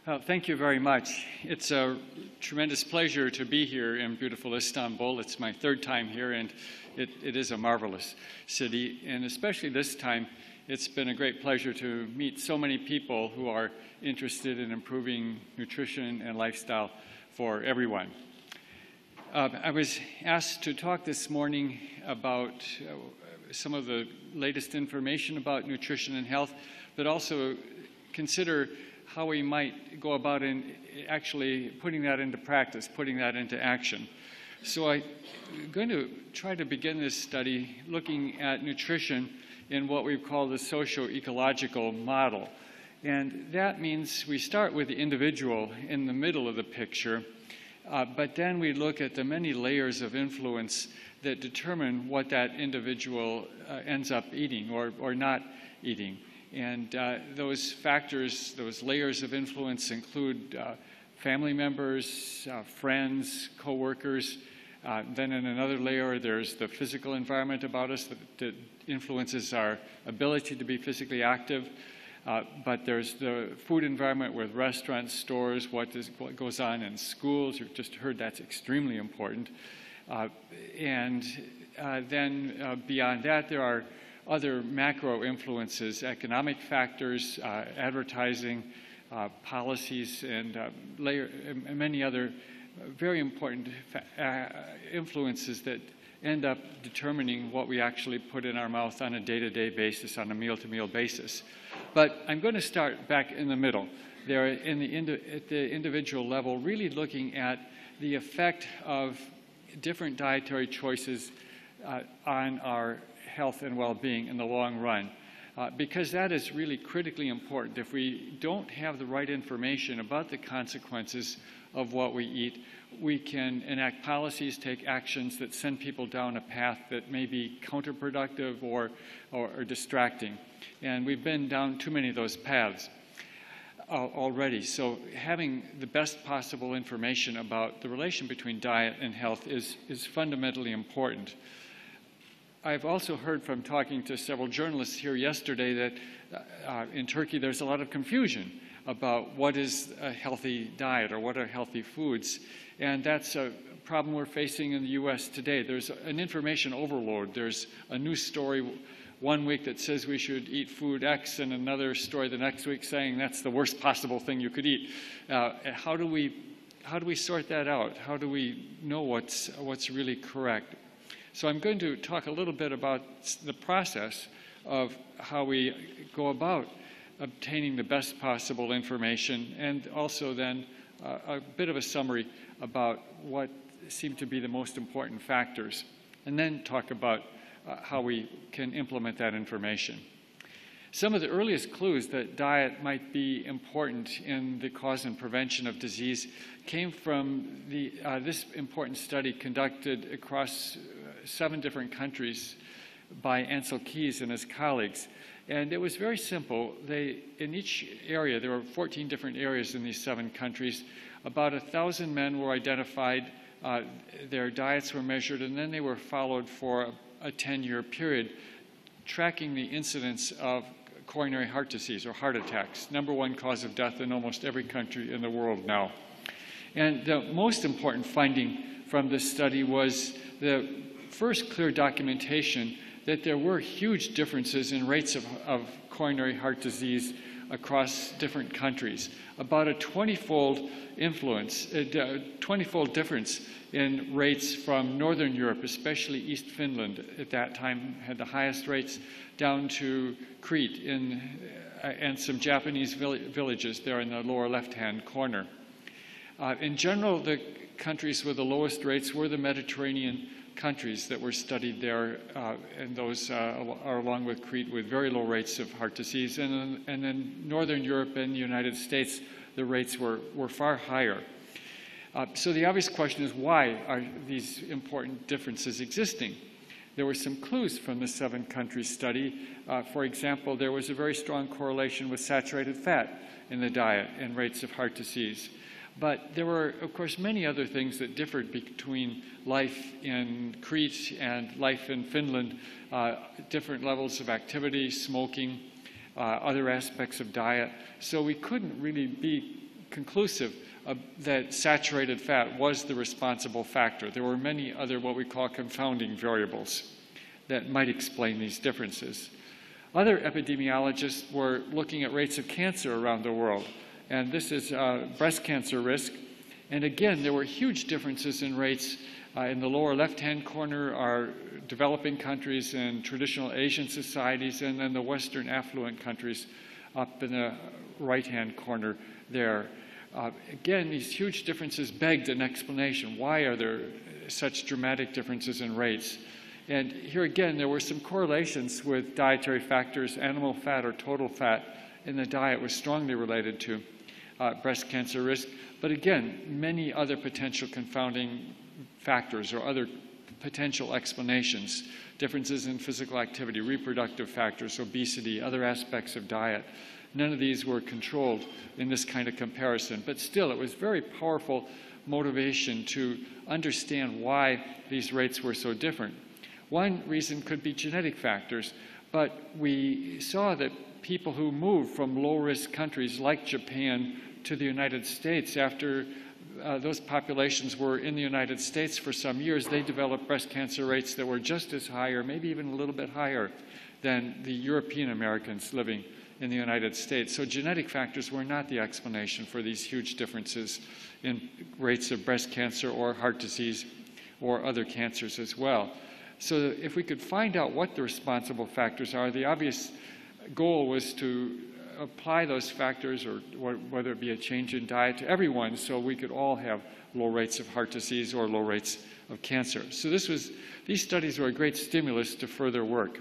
Thank you very much. It's a tremendous pleasure to be here in beautiful Istanbul. It's my third time here, and it is a marvelous city. And especially this time, it's been a great pleasure to meet so many people who are interested in improving nutrition and lifestyle for everyone. I was asked to talk this morning about some of the latest information about nutrition and health, but also consider how we might go about in actually putting that into practice, putting that into action. So I'm going to try to begin this study looking at nutrition in what we call the socio-ecological model. And that means we start with the individual in the middle of the picture, but then we look at the many layers of influence that determine what that individual ends up eating or not eating. And those factors, those layers of influence include family members, friends, co-workers. Then in another layer, there's the physical environment about us that influences our ability to be physically active. But there's the food environment with restaurants, stores, what goes on in schools. You've just heard that's extremely important. Then beyond that, there are other macro influences, economic factors, advertising, policies, and many other very important influences that end up determining what we actually put in our mouth on a day-to-day basis, on a meal-to-meal basis. But I'm going to start back in the middle, there at the individual level, really looking at the effect of different dietary choices on our health and well-being in the long run, because that is really critically important. If we don't have the right information about the consequences of what we eat, we can enact policies, take actions that send people down a path that may be counterproductive or distracting. And we've been down too many of those paths already. So having the best possible information about the relation between diet and health is fundamentally important. I've also heard from talking to several journalists here yesterday that in Turkey there's a lot of confusion about what is a healthy diet or what are healthy foods. And that's a problem we're facing in the US today. There's an information overload. There's a news story one week that says we should eat food X and another story the next week saying that's the worst possible thing you could eat. How do we sort that out? How do we know what's really correct? So I'm going to talk a little bit about the process of how we go about obtaining the best possible information, and also then a bit of a summary about what seem to be the most important factors, and then talk about how we can implement that information. Some of the earliest clues that diet might be important in the cause and prevention of disease came from this important study conducted across 7 different countries by Ansel Keys and his colleagues. And it was very simple. In each area, there were 14 different areas in these 7 countries. About 1,000 men were identified, their diets were measured, and then they were followed for a 10-year period, tracking the incidence of coronary heart disease or heart attacks, #1 cause of death in almost every country in the world now. And the most important finding from this study was the first clear documentation that there were huge differences in rates of coronary heart disease across different countries. About a 20-fold difference in rates from Northern Europe, especially East Finland at that time had the highest rates, down to Crete and some Japanese villages there in the lower left-hand corner. In general, the countries with the lowest rates were the Mediterranean countries that were studied there, and those are along with Crete with very low rates of heart disease. And then Northern Europe and the United States, the rates were far higher. So the obvious question is, why are these important differences existing? There were some clues from the 7-country study. For example, there was a very strong correlation with saturated fat in the diet and rates of heart disease. But there were, of course, many other things that differed between life in Crete and life in Finland, different levels of activity, smoking, other aspects of diet. So we couldn't really be conclusive that saturated fat was the responsible factor. There were many other what we call confounding variables that might explain these differences. Other epidemiologists were looking at rates of cancer around the world, and this is breast cancer risk. And again, there were huge differences in rates. In the lower left-hand corner are developing countries and traditional Asian societies, and then the Western affluent countries up in the right-hand corner there. Again, these huge differences begged an explanation. Why are there such dramatic differences in rates? And here again, there were some correlations with dietary factors. Animal fat or total fat in the diet was strongly related to breast cancer risk. But again, many other potential confounding factors or other potential explanations. Differences in physical activity, reproductive factors, obesity, other aspects of diet. None of these were controlled in this kind of comparison. But still, it was very powerful motivation to understand why these rates were so different. One reason could be genetic factors, but we saw that people who moved from low-risk countries like Japan to the United States, after those populations were in the United States for some years, they developed breast cancer rates that were just as high or maybe even a little bit higher than the European Americans living in the United States. So genetic factors were not the explanation for these huge differences in rates of breast cancer or heart disease or other cancers as well. So if we could find out what the responsible factors are, the obvious goal was to apply those factors, or whether it be a change in diet, to everyone, so we could all have low rates of heart disease or low rates of cancer. So these studies were a great stimulus to further work.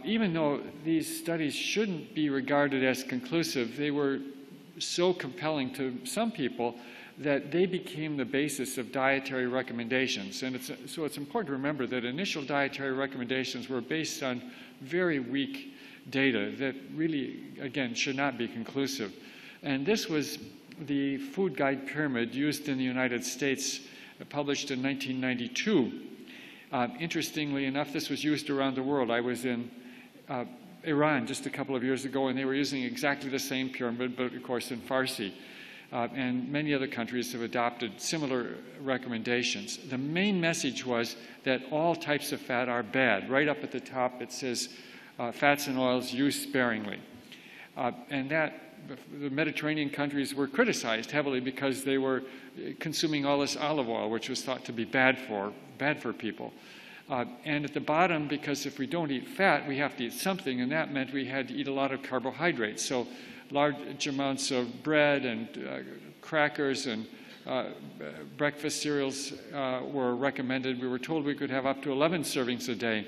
Even though these studies shouldn't be regarded as conclusive, they were so compelling to some people that they became the basis of dietary recommendations. And so it's important to remember that initial dietary recommendations were based on very weak data that really, again, should not be conclusive. And this was the food guide pyramid used in the United States, published in 1992. Interestingly enough, this was used around the world. I was in Iran just a couple of years ago, and they were using exactly the same pyramid, but of course in Farsi. And many other countries have adopted similar recommendations. The main message was that all types of fat are bad. Right up at the top it says, fats and oils used sparingly. And that the Mediterranean countries were criticized heavily because they were consuming all this olive oil, which was thought to be bad for people. And at the bottom, because if we don't eat fat, we have to eat something, and that meant we had to eat a lot of carbohydrates. So large amounts of bread and crackers and breakfast cereals were recommended. We were told we could have up to 11 servings a day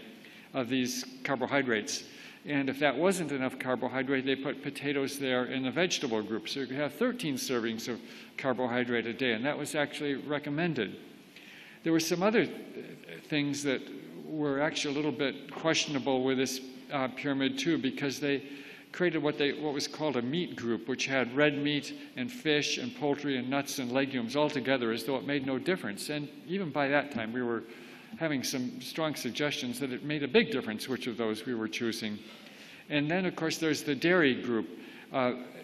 of these carbohydrates. And if that wasn't enough carbohydrate, they put potatoes there in the vegetable group. So you could have 13 servings of carbohydrate a day, and that was actually recommended. There were some other things that were actually a little bit questionable with this pyramid too, because they created what was called a meat group, which had red meat and fish and poultry and nuts and legumes all together as though it made no difference. And even by that time, we were having some strong suggestions that it made a big difference which of those we were choosing. And then, of course, there's the dairy group.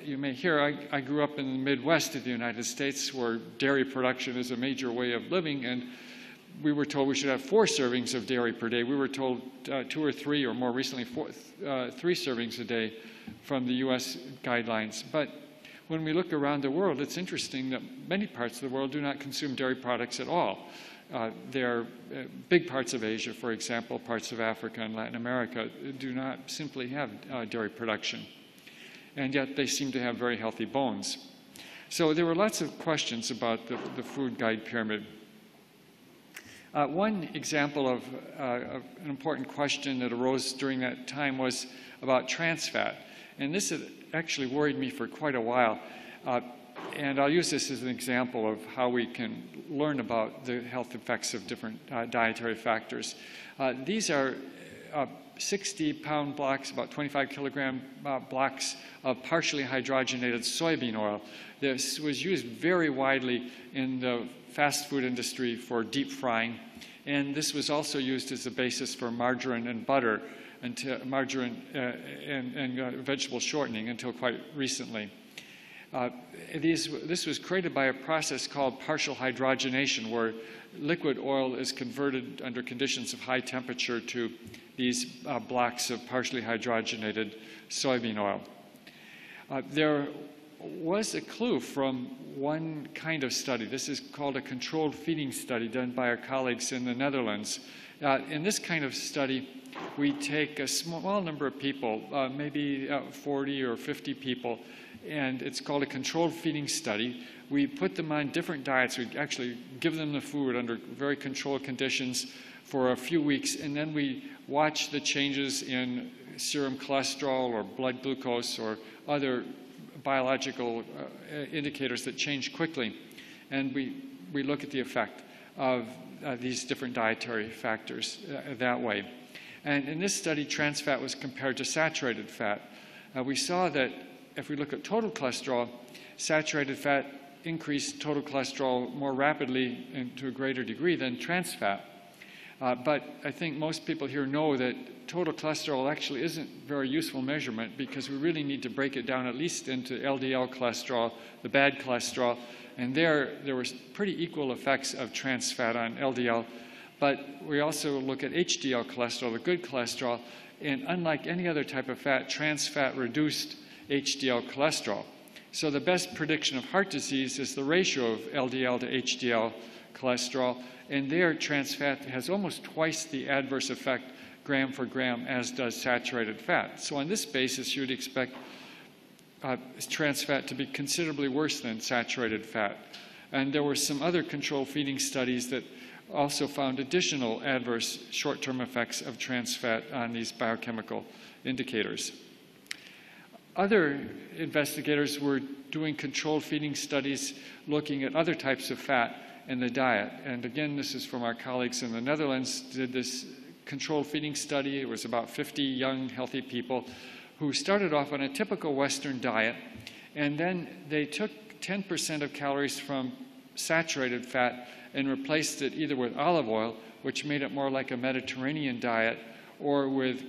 You may hear, I grew up in the Midwest of the United States, where dairy production is a major way of living, and we were told we should have 4 servings of dairy per day. We were told 2 or 3, or more recently 3 servings a day from the US guidelines. But when we look around the world, it's interesting that many parts of the world do not consume dairy products at all. There are big parts of Asia, for example, parts of Africa and Latin America, do not simply have dairy production. And yet they seem to have very healthy bones. So there were lots of questions about the food guide pyramid. One example of an important question that arose during that time was about trans fat. And this had actually worried me for quite a while. And I'll use this as an example of how we can learn about the health effects of different dietary factors. These are 60-pound blocks, about 25-kilogram blocks of partially hydrogenated soybean oil. This was used very widely in the fast food industry for deep frying, and this was also used as the basis for margarine and butter, and vegetable shortening until quite recently. This was created by a process called partial hydrogenation, where liquid oil is converted under conditions of high temperature to these blocks of partially hydrogenated soybean oil. There was a clue from one kind of study. This is called a controlled feeding study done by our colleagues in the Netherlands. In this kind of study, we take a small number of people, maybe 40 or 50 people, and it's called a controlled feeding study. We put them on different diets. We actually give them the food under very controlled conditions for a few weeks, and then we watch the changes in serum cholesterol or blood glucose or other biological indicators that change quickly. And we look at the effect of these different dietary factors that way. And in this study, trans fat was compared to saturated fat. We saw that if we look at total cholesterol, saturated fat increased total cholesterol more rapidly and to a greater degree than trans fat. But I think most people here know that total cholesterol actually isn't a very useful measurement, because we really need to break it down at least into LDL cholesterol, the bad cholesterol, and there were pretty equal effects of trans fat on LDL. But we also look at HDL cholesterol, the good cholesterol, and unlike any other type of fat, trans fat reduced HDL cholesterol. So the best prediction of heart disease is the ratio of LDL to HDL cholesterol, and there trans fat has almost twice the adverse effect gram for gram as does saturated fat. So on this basis, you'd expect trans fat to be considerably worse than saturated fat. And there were some other control feeding studies that also found additional adverse short-term effects of trans fat on these biochemical indicators. Other investigators were doing controlled feeding studies looking at other types of fat in the diet. And again, this is from our colleagues in the Netherlands, did this controlled feeding study. It was about 50 young, healthy people who started off on a typical Western diet, and then they took 10% of calories from saturated fat and replaced it either with olive oil, which made it more like a Mediterranean diet, or with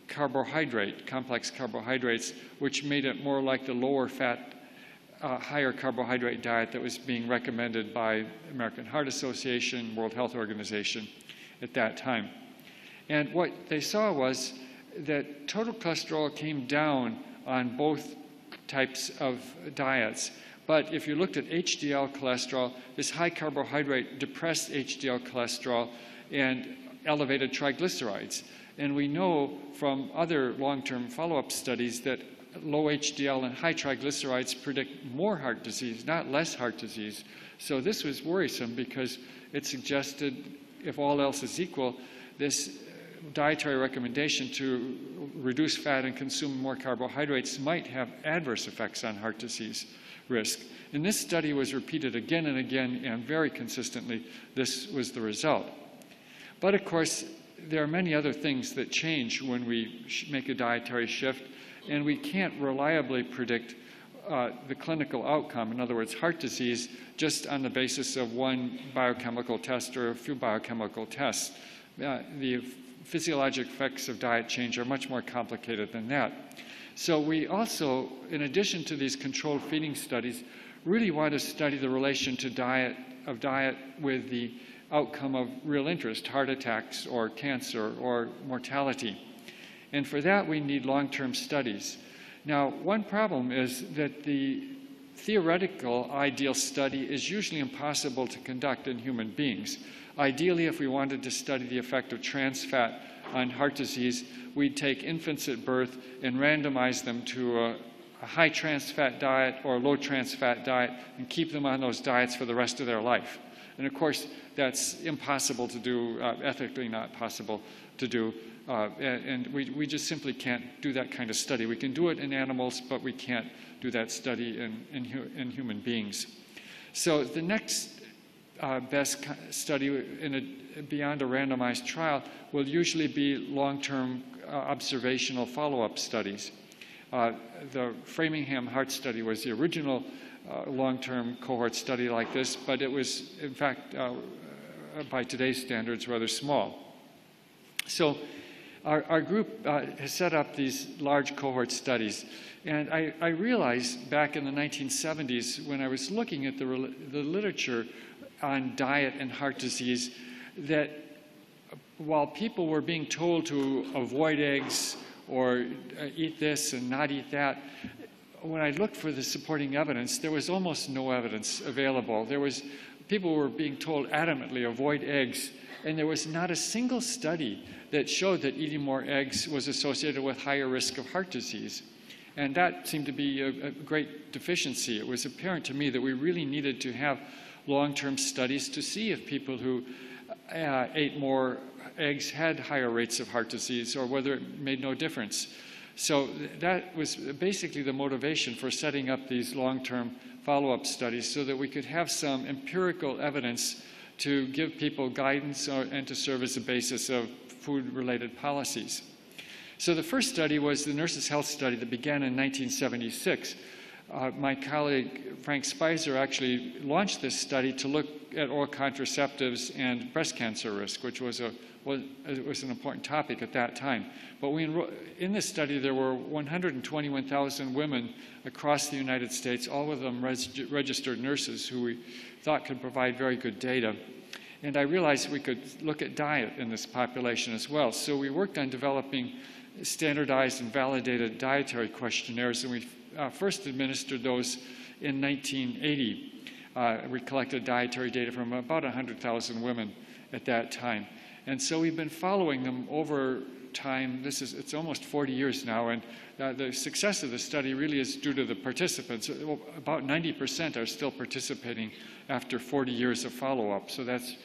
complex carbohydrates, which made it more like the lower fat, higher carbohydrate diet that was being recommended by American Heart Association, World Health Organization at that time. And what they saw was that total cholesterol came down on both types of diets. But if you looked at HDL cholesterol, this high carbohydrate depressed HDL cholesterol and elevated triglycerides. And we know from other long-term follow-up studies that low HDL and high triglycerides predict more heart disease, not less heart disease. So this was worrisome because it suggested, if all else is equal, this dietary recommendation to reduce fat and consume more carbohydrates might have adverse effects on heart disease risk. And this study was repeated again and again, and very consistently, this was the result. But of course, there are many other things that change when we make a dietary shift, and we can't reliably predict the clinical outcome, in other words, heart disease, just on the basis of one biochemical test or a few biochemical tests. The physiologic effects of diet change are much more complicated than that. So we also, in addition to these controlled feeding studies, really want to study the relation to diet with the outcome of real interest, heart attacks or cancer or mortality. And for that, we need long-term studies. Now, one problem is that the theoretical ideal study is usually impossible to conduct in human beings. Ideally, if we wanted to study the effect of trans fat on heart disease, we'd take infants at birth and randomize them to a high trans fat diet or a low trans fat diet and keep them on those diets for the rest of their life. And of course, that's impossible to do, ethically not possible to do, and we just simply can't do that kind of study. We can do it in animals, but we can't do that study in human beings. So the next best study beyond a randomized trial will usually be long-term observational follow-up studies. The Framingham heart study was the original long-term cohort study like this, but it was, in fact, by today's standards, rather small. So our group has set up these large cohort studies. And I realized back in the 1970s, when I was looking at the literature on diet and heart disease, that while people were being told to avoid eggs or eat this and not eat that, when I looked for the supporting evidence, there was almost no evidence available. People were being told adamantly, avoid eggs, and there was not a single study that showed that eating more eggs was associated with higher risk of heart disease. And that seemed to be a great deficiency. It was apparent to me that we really needed to have long-term studies to see if people who ate more eggs had higher rates of heart disease or whether it made no difference. So that was basically the motivation for setting up these long-term follow-up studies, so that we could have some empirical evidence to give people guidance and to serve as a basis of food-related policies. So the first study was the Nurses' Health Study that began in 1976. My colleague Frank Spicer actually launched this study to look at oral contraceptives and breast cancer risk, which was an important topic at that time. But in this study, there were 121,000 women across the United States, all of them registered nurses who we thought could provide very good data. And I realized we could look at diet in this population as well. So we worked on developing standardized and validated dietary questionnaires, and we first administered those in 1980. We collected dietary data from about 100,000 women at that time. And so we've been following them over time. It's almost 40 years now, and the success of the study really is due to the participants. About 90% are still participating after 40 years of follow-up. So that's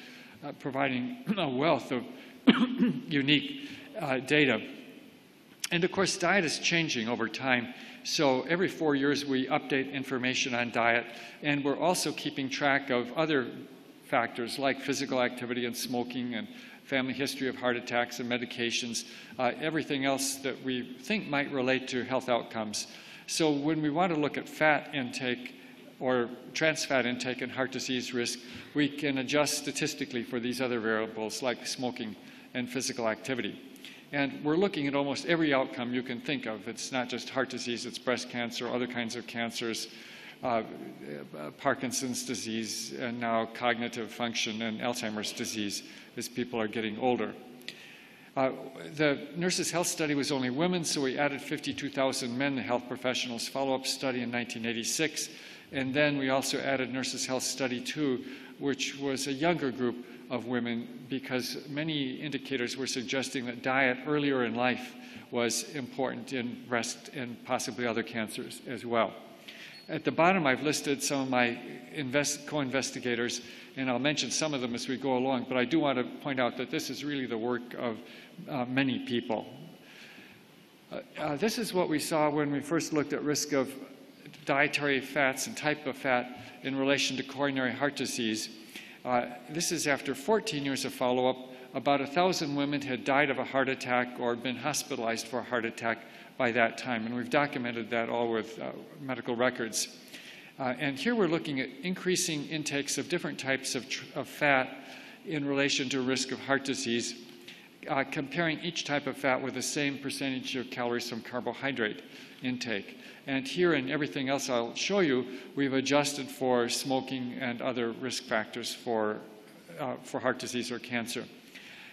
providing a wealth of unique data. And of course, diet is changing over time. So every 4 years, we update information on diet, and we're also keeping track of other factors like physical activity and smoking and family history of heart attacks and medications, everything else that we think might relate to health outcomes. So when we want to look at fat intake or trans fat intake and heart disease risk, we can adjust statistically for these other variables like smoking and physical activity. And we're looking at almost every outcome you can think of. It's not just heart disease, it's breast cancer, other kinds of cancers, Parkinson's disease, and now cognitive function and Alzheimer's disease as people are getting older. The Nurses' Health Study was only women, so we added 52,000 men to Health Professionals Follow-Up Study in 1986. And then we also added Nurses' Health Study 2, which was a younger group of women, because many indicators were suggesting that diet earlier in life was important in breast and possibly other cancers as well. At the bottom, I've listed some of my co-investigators, and I'll mention some of them as we go along, but I do want to point out that this is really the work of many people. This is what we saw when we first looked at risk of dietary fats and type of fat in relation to coronary heart disease. This is after 14 years of follow-up. About 1,000 women had died of a heart attack or been hospitalized for a heart attack by that time, and we've documented that all with medical records. And here we're looking at increasing intakes of different types of fat in relation to risk of heart disease, comparing each type of fat with the same percentage of calories from carbohydrate intake. And here and everything else I'll show you, we've adjusted for smoking and other risk factors for heart disease or cancer.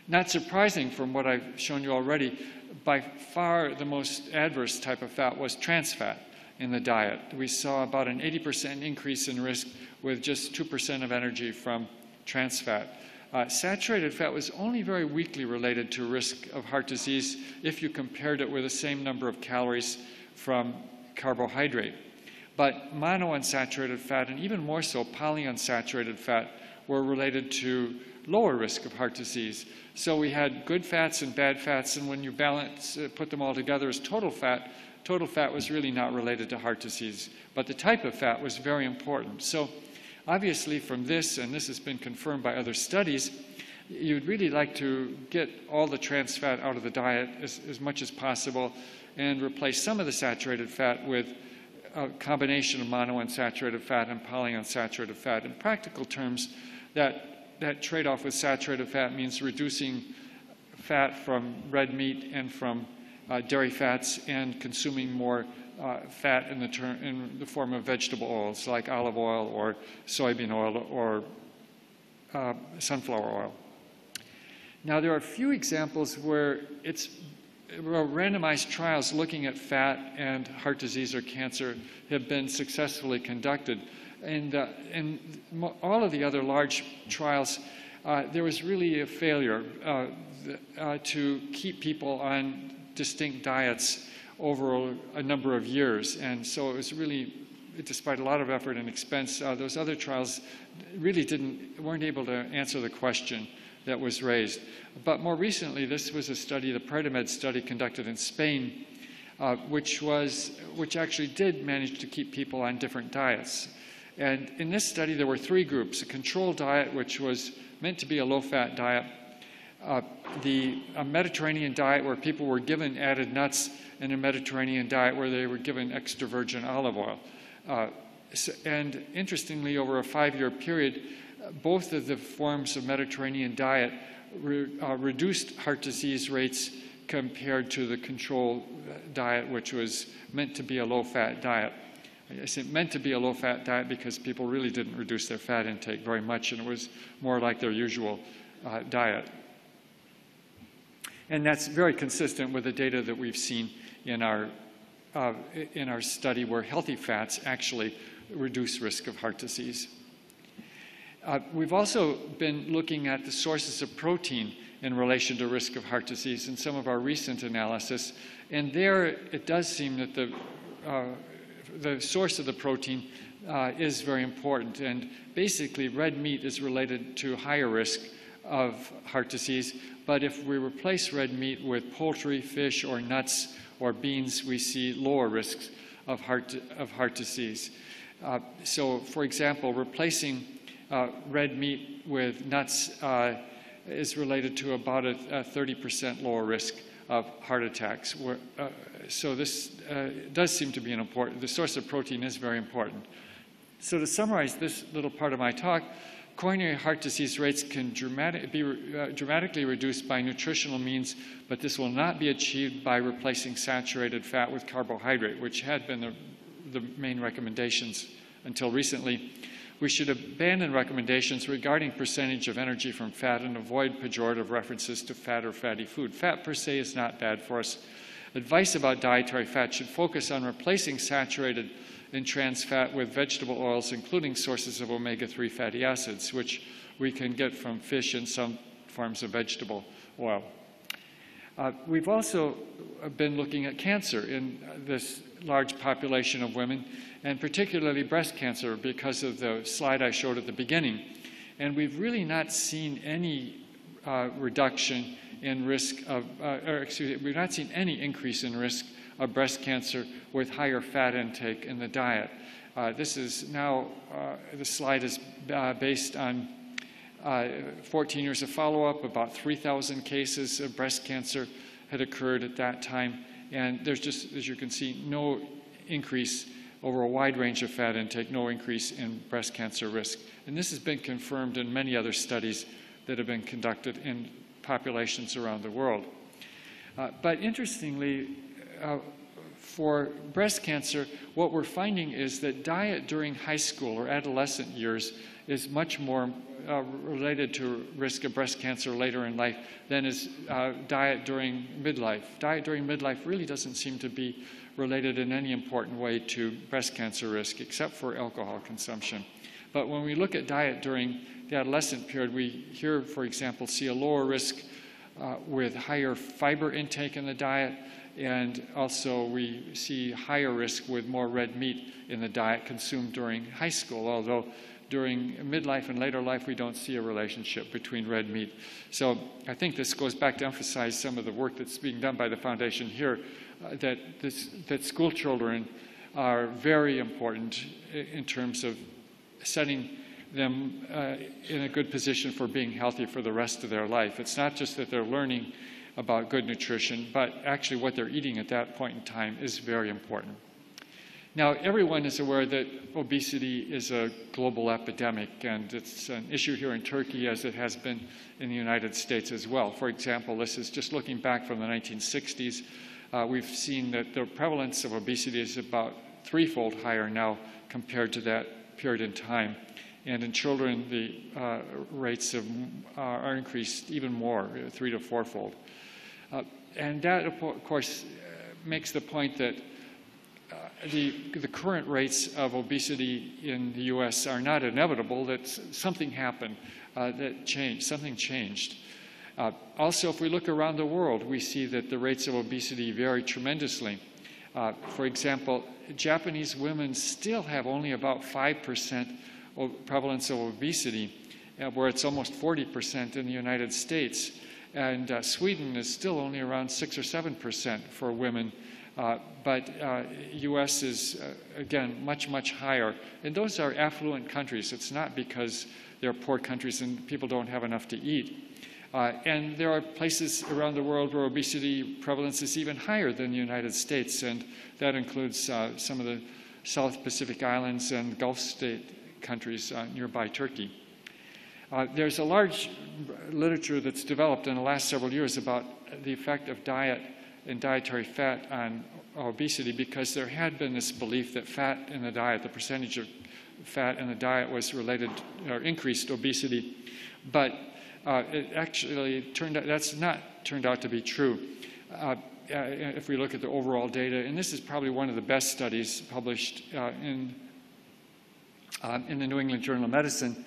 Not surprising from what I've shown you already, by far the most adverse type of fat was trans fat in the diet. We saw about an 80% increase in risk with just 2% of energy from trans fat. Saturated fat was only very weakly related to risk of heart disease if you compared it with the same number of calories from carbohydrate. But monounsaturated fat, and even more so polyunsaturated fat, were related to lower risk of heart disease. So we had good fats and bad fats, and when you put them all together as total fat was really not related to heart disease. But the type of fat was very important. So obviously from this, and this has been confirmed by other studies, you'd really like to get all the trans fat out of the diet as much as possible and replace some of the saturated fat with a combination of monounsaturated fat and polyunsaturated fat. In practical terms, that trade-off with saturated fat means reducing fat from red meat and from dairy fats, and consuming more fat in the form of vegetable oils like olive oil or soybean oil or sunflower oil. Now, there are a few examples where randomized trials looking at fat and heart disease or cancer have been successfully conducted. And in all of the other large trials, there was really a failure to keep people on distinct diets over a number of years. And so it was really, despite a lot of effort and expense, those other trials really weren't able to answer the question that was raised. But more recently, this was a study, the PREDIMED study conducted in Spain, which actually did manage to keep people on different diets. And in this study, there were three groups: a control diet, which was meant to be a low-fat diet, a Mediterranean diet where people were given added nuts, and a Mediterranean diet where they were given extra virgin olive oil. And interestingly, over a 5-year period, both of the forms of Mediterranean diet reduced heart disease rates compared to the control diet, which was meant to be a low-fat diet. I say meant to be a low-fat diet because people really didn't reduce their fat intake very much, and it was more like their usual diet. And that's very consistent with the data that we've seen in our study, where healthy fats actually reduce risk of heart disease. We've also been looking at the sources of protein in relation to risk of heart disease in some of our recent analysis. And there it does seem that the source of the protein is very important. And basically, red meat is related to higher risk of heart disease. But if we replace red meat with poultry, fish, or nuts or beans, we see lower risks of heart disease. So, for example, replacing red meat with nuts is related to about a 30% lower risk of heart attacks. So this does seem to be the source of protein is very important. So to summarize this little part of my talk, coronary heart disease rates can be dramatically reduced by nutritional means, but this will not be achieved by replacing saturated fat with carbohydrate, which had been the main recommendations until recently. We should abandon recommendations regarding percentage of energy from fat and avoid pejorative references to fat or fatty food. Fat per se is not bad for us. Advice about dietary fat should focus on replacing saturated and trans fat with vegetable oils, including sources of omega-3 fatty acids, which we can get from fish and some forms of vegetable oil. We've also been looking at cancer in this large population of women, and particularly breast cancer, because of the slide I showed at the beginning. And we've really not seen any reduction in risk of, we've not seen any increase in risk of breast cancer with higher fat intake in the diet. This is now, the slide is based on 14 years of follow-up. About 3,000 cases of breast cancer had occurred at that time. And there's just, as you can see, no increase over a wide range of fat intake, no increase in breast cancer risk. And this has been confirmed in many other studies that have been conducted in populations around the world. But interestingly, for breast cancer, what we're finding is that diet during high school or adolescent years is much more related to risk of breast cancer later in life than is diet during midlife. Diet during midlife really doesn't seem to be related in any important way to breast cancer risk, except for alcohol consumption. But when we look at diet during the adolescent period, we here, for example, see a lower risk with higher fiber intake in the diet, and also we see higher risk with more red meat in the diet consumed during high school, although during midlife and later life we don't see a relationship between red meat. So I think this goes back to emphasize some of the work that's being done by the foundation here, that school children are very important in terms of setting them in a good position for being healthy for the rest of their life. It's not just that they're learning about good nutrition, but actually what they're eating at that point in time is very important. Now, everyone is aware that obesity is a global epidemic, and it's an issue here in Turkey as it has been in the United States as well. For example, this is just looking back from the 1960s. We've seen that the prevalence of obesity is about threefold higher now compared to that period in time. And in children, the rates are increased even more, 3 to 4-fold. And that, of course, makes the point that the current rates of obesity in the U.S. are not inevitable, that something happened, something changed. Also, if we look around the world, we see that the rates of obesity vary tremendously. For example, Japanese women still have only about 5% prevalence of obesity, where it's almost 40% in the United States. And Sweden is still only around 6 or 7% for women. But U.S. is, again, much, much higher. And those are affluent countries. It's not because they're poor countries and people don't have enough to eat. And there are places around the world where obesity prevalence is even higher than the United States, and that includes some of the South Pacific Islands and Gulf state countries nearby Turkey. There's a large literature that's developed in the last several years about the effect of diet and dietary fat on obesity, because there had been this belief that fat in the diet, the percentage of fat in the diet, was related or increased obesity. But it actually that's not turned out to be true. If we look at the overall data, and this is probably one of the best studies published in the New England Journal of Medicine.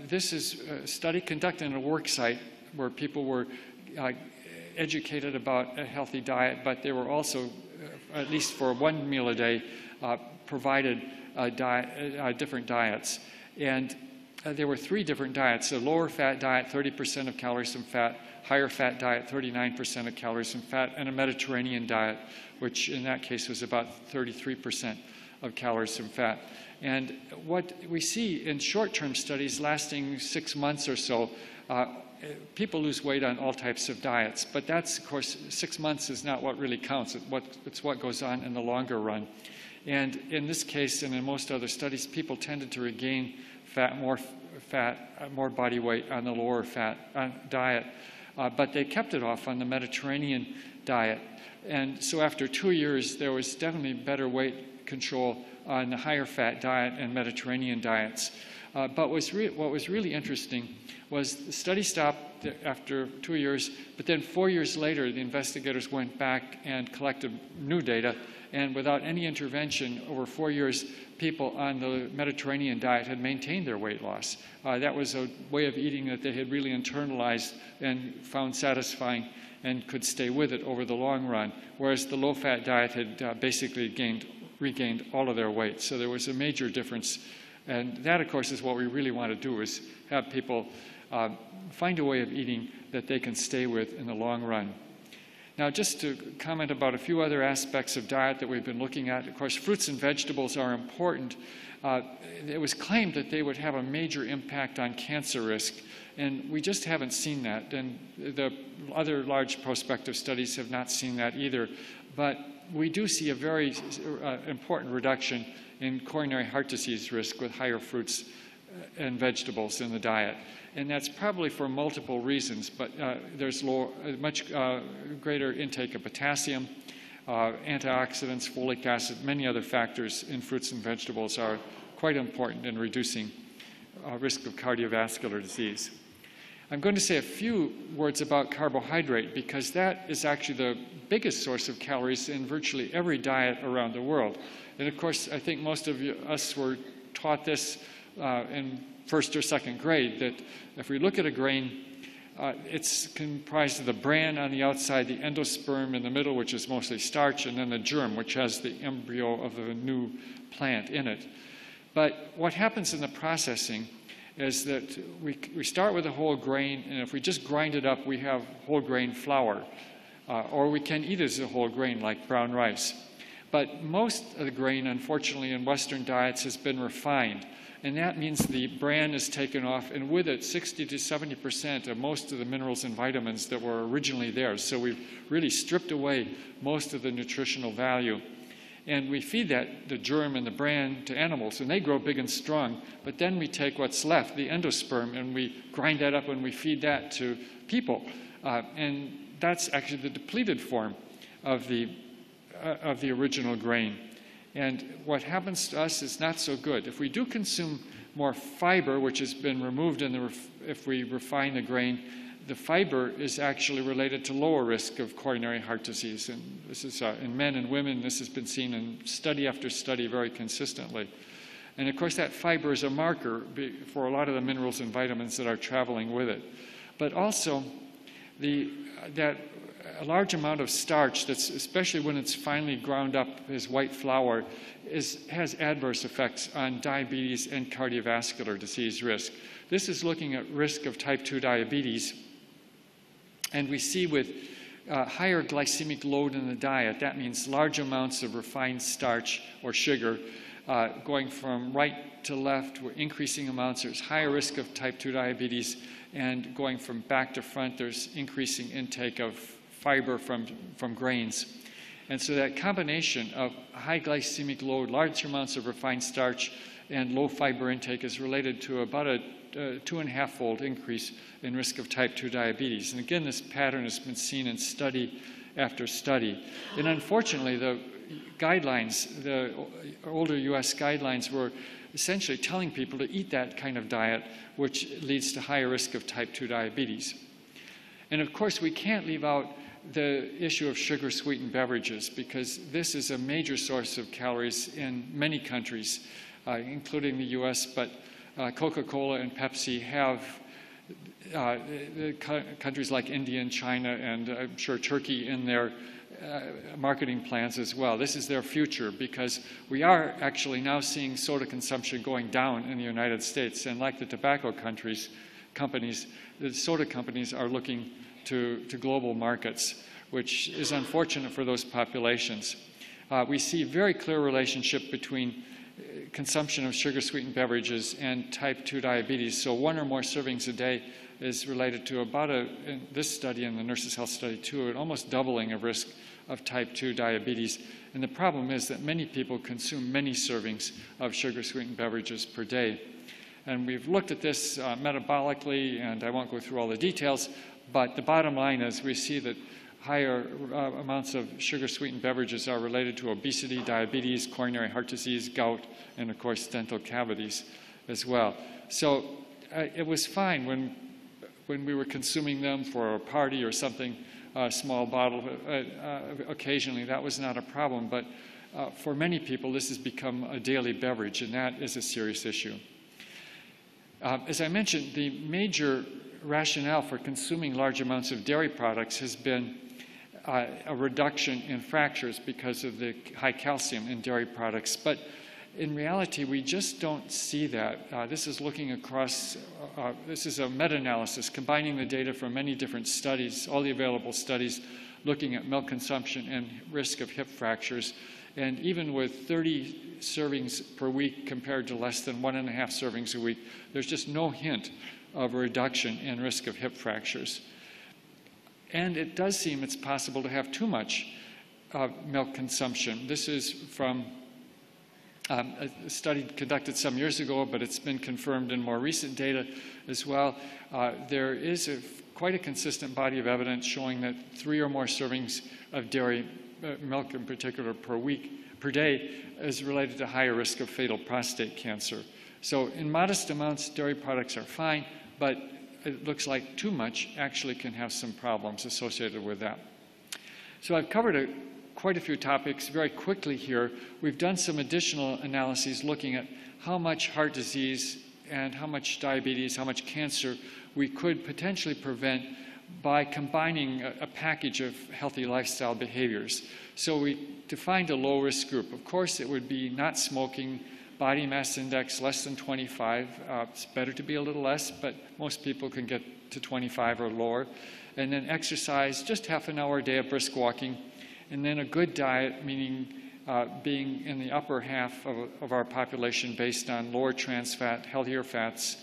This is a study conducted in a work site where people were educated about a healthy diet, but they were also, at least for one meal a day, provided different diets. And there were 3 different diets: a lower fat diet, 30% of calories from fat; higher fat diet, 39% of calories from fat; and a Mediterranean diet, which in that case was about 33% of calories from fat. And what we see in short-term studies lasting 6 months or so, people lose weight on all types of diets, but that's, of course, 6 months is not what really counts. It's what goes on in the longer run. And in this case, and in most other studies, people tended to regain more body weight on the lower fat diet, but they kept it off on the Mediterranean diet. And so after 2 years, there was definitely better weight control on the higher fat diet and Mediterranean diets. But what was really interesting was the study stopped after 2 years, but then 4 years later, the investigators went back and collected new data, and without any intervention, over 4 years, people on the Mediterranean diet had maintained their weight loss. That was a way of eating that they had really internalized and found satisfying and could stay with it over the long run, whereas the low-fat diet had basically regained all of their weight. So there was a major difference. And that, of course, is what we really want to do, is have people find a way of eating that they can stay with in the long run. Now, just to comment about a few other aspects of diet that we've been looking at, of course, fruits and vegetables are important. It was claimed that they would have a major impact on cancer risk, and we just haven't seen that. And the other large prospective studies have not seen that either. But we do see a very important reduction in coronary heart disease risk with higher fruits and vegetables in the diet. And that's probably for multiple reasons, but there's much greater intake of potassium, antioxidants, folic acid, many other factors in fruits and vegetables are quite important in reducing risk of cardiovascular disease. I'm going to say a few words about carbohydrate, because that is actually the biggest source of calories in virtually every diet around the world. And of course, I think most of us were taught this in first or second grade, that if we look at a grain, it's comprised of the bran on the outside, the endosperm in the middle, which is mostly starch, and then the germ, which has the embryo of the new plant in it. But what happens in the processing is that we start with a whole grain, and if we just grind it up, we have whole grain flour. Or we can eat it as a whole grain, like brown rice. But most of the grain, unfortunately, in Western diets has been refined. And that means the bran is taken off, and with it, 60 to 70% of most of the minerals and vitamins that were originally there. So we've really stripped away most of the nutritional value. And we feed the germ and the bran to animals, and they grow big and strong. But then we take what's left, the endosperm, and we grind that up and we feed that to people. And that's actually the depleted form of the original grain. And what happens to us is not so good. If we do consume more fiber, which has been removed if we refine the grain, the fiber is actually related to lower risk of coronary heart disease. And this is in men and women, this has been seen in study after study very consistently. And of course, that fiber is a marker for a lot of the minerals and vitamins that are traveling with it. But also, that a large amount of starch, that's especially when it's finally ground up as white flour, has adverse effects on diabetes and cardiovascular disease risk. This is looking at risk of type 2 diabetes. And we see with higher glycemic load in the diet, that means large amounts of refined starch or sugar going from right to left with increasing amounts. There's higher risk of type 2 diabetes, and going from back to front, there's increasing intake of fiber from grains. And so that combination of high glycemic load, large amounts of refined starch, and low fiber intake is related to about a 2.5-fold increase in risk of type 2 diabetes. And again, this pattern has been seen in study after study. And unfortunately, the guidelines, the older US guidelines, were essentially telling people to eat that kind of diet, which leads to higher risk of type 2 diabetes. And of course, we can't leave out the issue of sugar-sweetened beverages, because this is a major source of calories in many countries, including the US, but Coca-Cola and Pepsi have countries like India and China, and I'm sure Turkey, in their marketing plans as well. This is their future, because we are actually now seeing soda consumption going down in the United States. And like the tobacco companies, the soda companies are looking to global markets, which is unfortunate for those populations. We see a very clear relationship between consumption of sugar-sweetened beverages and type 2 diabetes. So 1 or more servings a day is related to about in this study, and the Nurses' Health Study too, an almost doubling of risk of type 2 diabetes. And the problem is that many people consume many servings of sugar-sweetened beverages per day. And we've looked at this metabolically, and I won't go through all the details, but the bottom line is we see that higher amounts of sugar-sweetened beverages are related to obesity, diabetes, coronary heart disease, gout, and of course dental cavities as well. So it was fine when we were consuming them for a party or something, a small bottle occasionally. That was not a problem, but for many people this has become a daily beverage, and that is a serious issue. As I mentioned, the major rationale for consuming large amounts of dairy products has been a reduction in fractures because of the high calcium in dairy products. But in reality, we just don't see that. This is looking across, this is a meta-analysis combining the data from many different studies, all the available studies, looking at milk consumption and risk of hip fractures. And even with 30 servings per week compared to less than 1.5 servings a week, there's just no hint of a reduction in risk of hip fractures. And it does seem it's possible to have too much milk consumption. This is from a study conducted some years ago, but it's been confirmed in more recent data as well. There is quite a consistent body of evidence showing that 3 or more servings of dairy milk in particular per day is related to higher risk of fatal prostate cancer. So in modest amounts, dairy products are fine, but it looks like too much actually can have some problems associated with that. So I've covered quite a few topics very quickly here. We've done some additional analyses looking at how much heart disease and how much diabetes, how much cancer we could potentially prevent by combining a package of healthy lifestyle behaviors. So we defined a low-risk group. Of course, it would be not smoking, body mass index less than 25. It's better to be a little less, but most people can get to 25 or lower. And then exercise, just half an hour a day of brisk walking. And then a good diet, meaning being in the upper half of our population based on lower trans fat, healthier fats,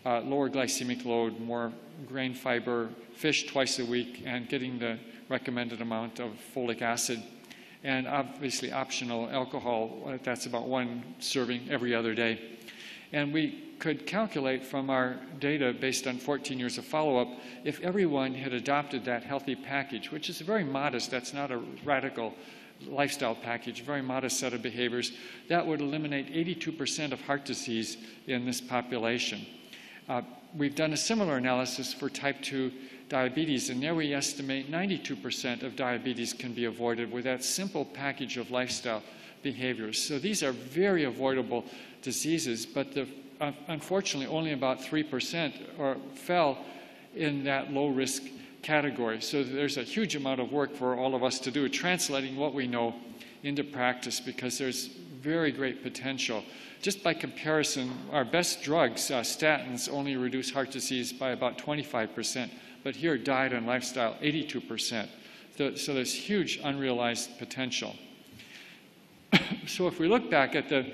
lower glycemic load, more grain fiber, fish twice a week, and getting the recommended amount of folic acid. and obviously optional alcohol, that's about 1 serving every other day. And we could calculate from our data based on 14 years of follow-up, if everyone had adopted that healthy package, which is very modest, that's not a radical lifestyle package, very modest set of behaviors, that would eliminate 82% of heart disease in this population. We've done a similar analysis for type 2 diabetes, and there we estimate 92% of diabetes can be avoided with that simple package of lifestyle behaviors. So these are very avoidable diseases, but unfortunately only about 3% fell in that low-risk category. So there's a huge amount of work for all of us to do, translating what we know into practice, because there's very great potential. Just by comparison, our best drugs, statins, only reduce heart disease by about 25%, but here diet and lifestyle, 82%. So there's huge unrealized potential. So if we look back at the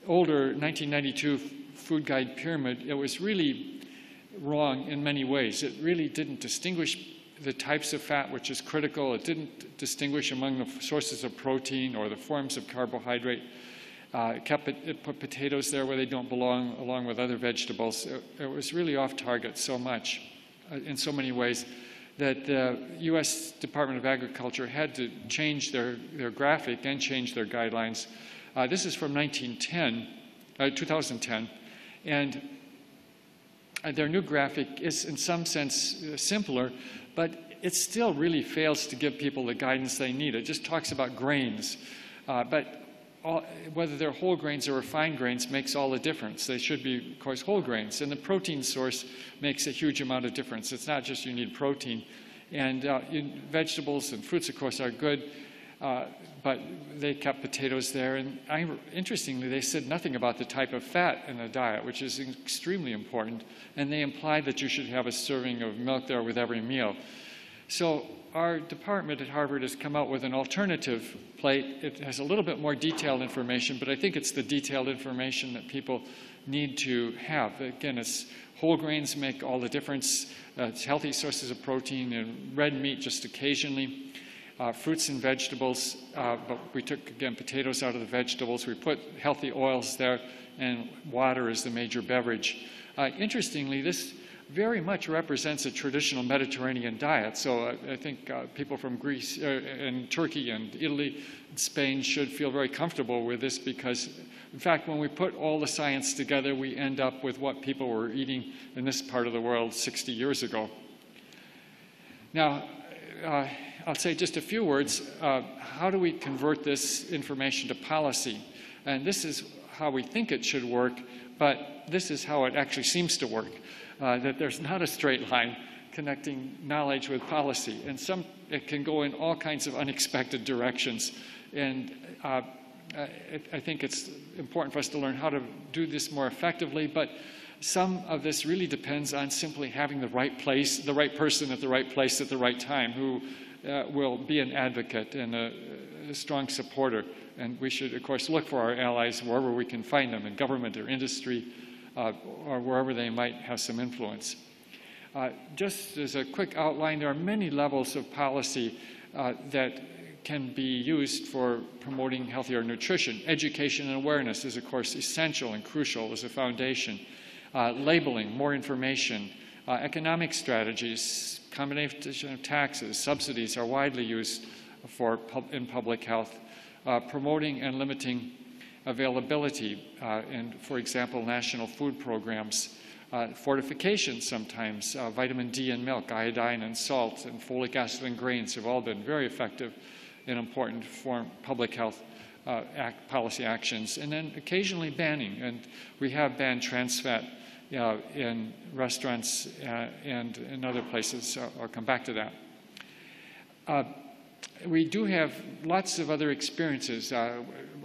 older 1992 food guide pyramid, it was really wrong in many ways. It really didn't distinguish the types of fat, which is critical. It didn't distinguish among the sources of protein or the forms of carbohydrate. It put potatoes there where they don't belong, along with other vegetables. It was really off target so much, in so many ways, that the U.S. Department of Agriculture had to change their graphic and change their guidelines. This is from 2010, and their new graphic is in some sense simpler, but it still really fails to give people the guidance they need. It just talks about grains, but whether they're whole grains or refined grains makes all the difference. They should be, of course, whole grains, and the protein source makes a huge amount of difference. It's not just you need protein, and vegetables and fruits, of course, are good, but they kept potatoes there, and interestingly, they said nothing about the type of fat in the diet, which is extremely important, and they implied that you should have a serving of milk there with every meal. So our department at Harvard has come out with an alternative plate. It has a little bit more detailed information, but I think it's the detailed information that people need to have. Again, it's whole grains make all the difference. It's healthy sources of protein, and red meat just occasionally. Fruits and vegetables, but we took, again, potatoes out of the vegetables. We put healthy oils there, and water is the major beverage. Interestingly, this very much represents a traditional Mediterranean diet. So I think people from Greece and Turkey and Italy and Spain should feel very comfortable with this, because, in fact, when we put all the science together, we end up with what people were eating in this part of the world 60 years ago. Now, I'll say just a few words. How do we convert this information to policy? And this is how we think it should work, but this is how it actually seems to work. That there's not a straight line connecting knowledge with policy, and it can go in all kinds of unexpected directions. And I think it's important for us to learn how to do this more effectively, but some of this really depends on simply having the right person at the right place at the right time, who will be an advocate and a strong supporter. And we should, of course, look for our allies wherever we can find them, in government or industry, or wherever they might have some influence. Just as a quick outline, there are many levels of policy that can be used for promoting healthier nutrition. Education and awareness is, of course, essential and crucial as a foundation. Labeling, more information, economic strategies, combination of taxes, subsidies are widely used in public health. Promoting and limiting availability, and, for example, national food programs. Fortification sometimes, vitamin D in milk, iodine and salt, and folic acid in grains have all been very effective and important for public health policy actions. And then occasionally banning, and we have banned trans fat in restaurants and in other places. I'll come back to that. We do have lots of other experiences.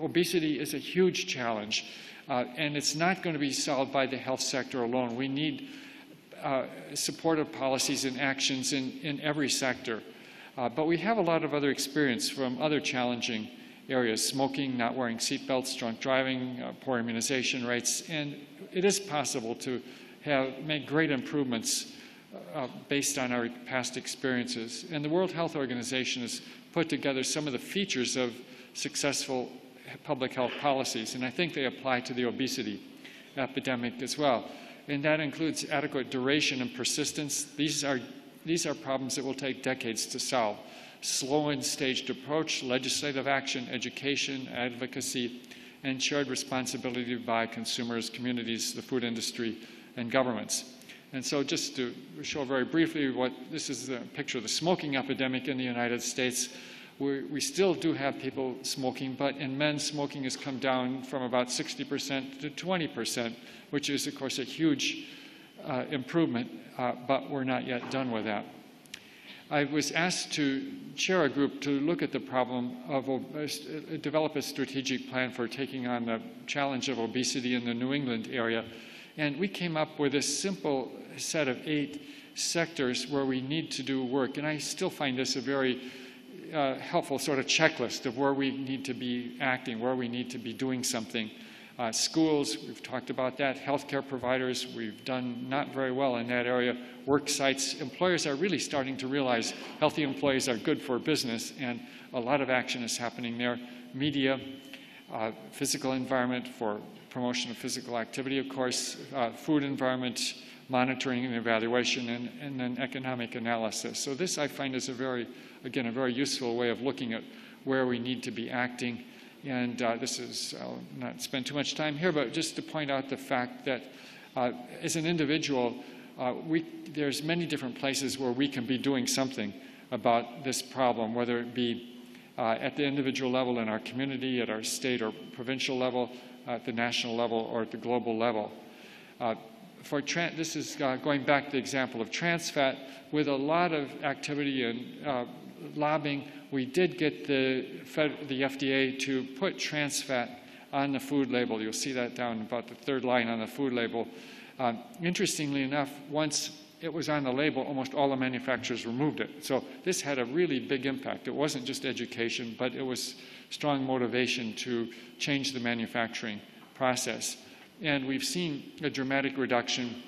Obesity is a huge challenge, and it's not going to be solved by the health sector alone. We need supportive policies and actions in every sector. But we have a lot of other experience from other challenging areas: smoking, not wearing seatbelts, drunk driving, poor immunization rates, and it is possible to make great improvements based on our past experiences. And the World Health Organization has put together some of the features of successful public health policies, and I think they apply to the obesity epidemic as well. And that includes adequate duration and persistence. These are problems that will take decades to solve. Slow and staged approach, legislative action, education, advocacy, and shared responsibility by consumers, communities, the food industry, and governments. And so just to show very briefly this is a picture of the smoking epidemic in the United States. We still do have people smoking, but in men, smoking has come down from about 60% to 20%, which is, of course, a huge improvement, but we're not yet done with that. I was asked to chair a group to look at the problem of develop a strategic plan for taking on the challenge of obesity in the New England area. And we came up with a simple set of 8 sectors where we need to do work. And I still find this a very helpful sort of checklist of where we need to be acting, where we need to be doing something. Schools, we've talked about that. Healthcare providers, we've done not very well in that area. Work sites, employers are really starting to realize healthy employees are good for business, and a lot of action is happening there. Media, physical environment for promotion of physical activity, of course, food environment, monitoring and evaluation, and then economic analysis. So this I find is a very useful way of looking at where we need to be acting. And this is, I'll not spend too much time here, but just to point out the fact that as an individual, there's many different places where we can be doing something about this problem, whether it be at the individual level in our community, at our state or provincial level, at the national level, or at the global level. This is going back to the example of trans fat. With a lot of activity and lobbying, we did get the FDA to put trans fat on the food label. You'll see that down about the 3rd line on the food label. Interestingly enough, once it was on the label, almost all the manufacturers removed it. So this had a really big impact. It wasn't just education, but it was strong motivation to change the manufacturing process. And we've seen a dramatic reduction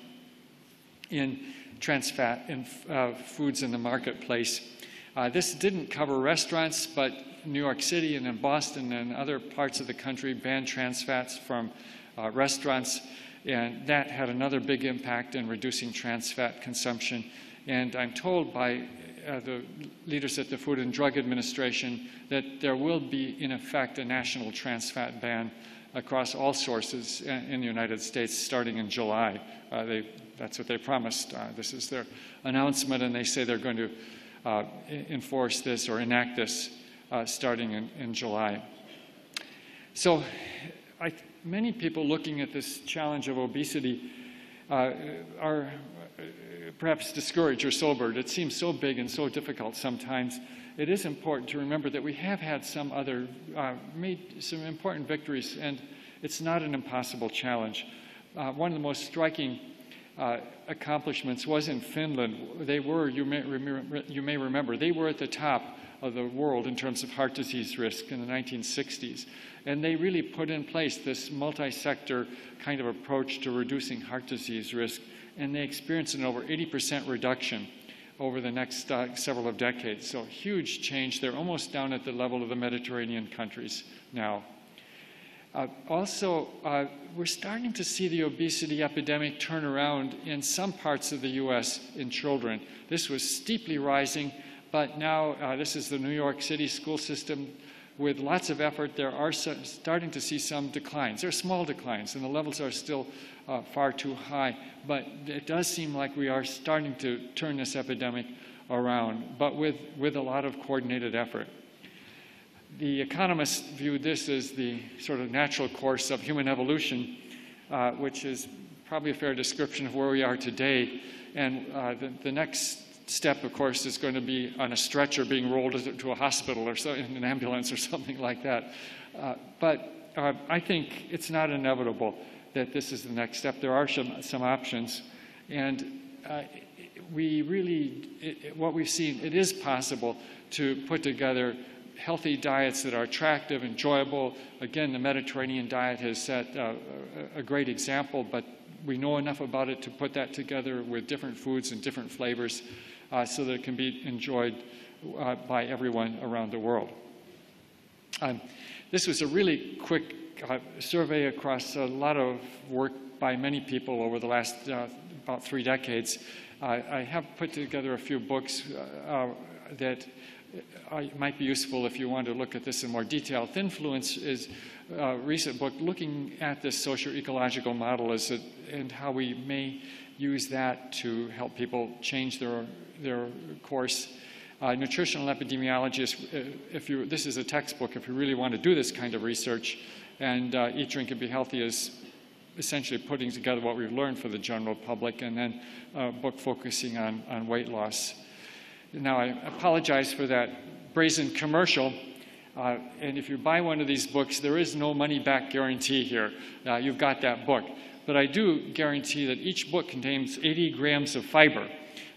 in trans fat in foods in the marketplace. This didn't cover restaurants, but New York City and in Boston and other parts of the country banned trans fats from restaurants, and that had another big impact in reducing trans fat consumption. And I'm told by the leaders at the Food and Drug Administration that there will be, in effect, a national trans fat ban across all sources in the United States starting in July. That's what they promised. This is their announcement, and they say they're going to enforce this or enact this starting in July. So many people looking at this challenge of obesity are perhaps discouraged or sobered. It seems so big and so difficult sometimes. It is important to remember that we have had some made some important victories, and it's not an impossible challenge. One of the most striking accomplishments was in Finland. They were, you may remember, they were at the top of the world in terms of heart disease risk in the 1960s. And they really put in place this multi-sector kind of approach to reducing heart disease risk, and they experienced an over 80% reduction over the next several of decades. So huge change. They're almost down at the level of the Mediterranean countries now. Also, we're starting to see the obesity epidemic turn around in some parts of the U.S. in children. This was steeply rising, but now this is the New York City school system. With lots of effort, there are starting to see some declines. They're small declines, and the levels are still far too high, but it does seem like we are starting to turn this epidemic around, but with a lot of coordinated effort. The economists view this as the sort of natural course of human evolution, which is probably a fair description of where we are today. And the next step, of course, is going to be on a stretcher being rolled to a hospital or so, in an ambulance or something like that. But I think it's not inevitable that this is the next step. There are some options. And what we've seen, it is possible to put together healthy diets that are attractive, enjoyable. Again, the Mediterranean diet has set a great example, but we know enough about it to put that together with different foods and different flavors so that it can be enjoyed by everyone around the world. This was a really quick survey across a lot of work by many people over the last about 3 decades. I have put together a few books that might be useful if you want to look at this in more detail. Thinfluence is a recent book looking at this socio-ecological model and how we may use that to help people change their course. Nutritional Epidemiology is, this is a textbook if you really want to do this kind of research, and Eat, Drink, and Be Healthy is essentially putting together what we've learned for the general public, and then a book focusing on weight loss. Now, I apologize for that brazen commercial, and if you buy one of these books, there is no money-back guarantee here. You've got that book. But I do guarantee that each book contains 80 grams of fiber.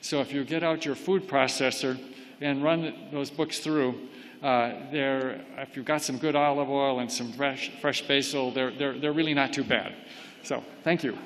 So if you get out your food processor and run those books through, if you've got some good olive oil and some fresh basil, they're really not too bad. So, thank you.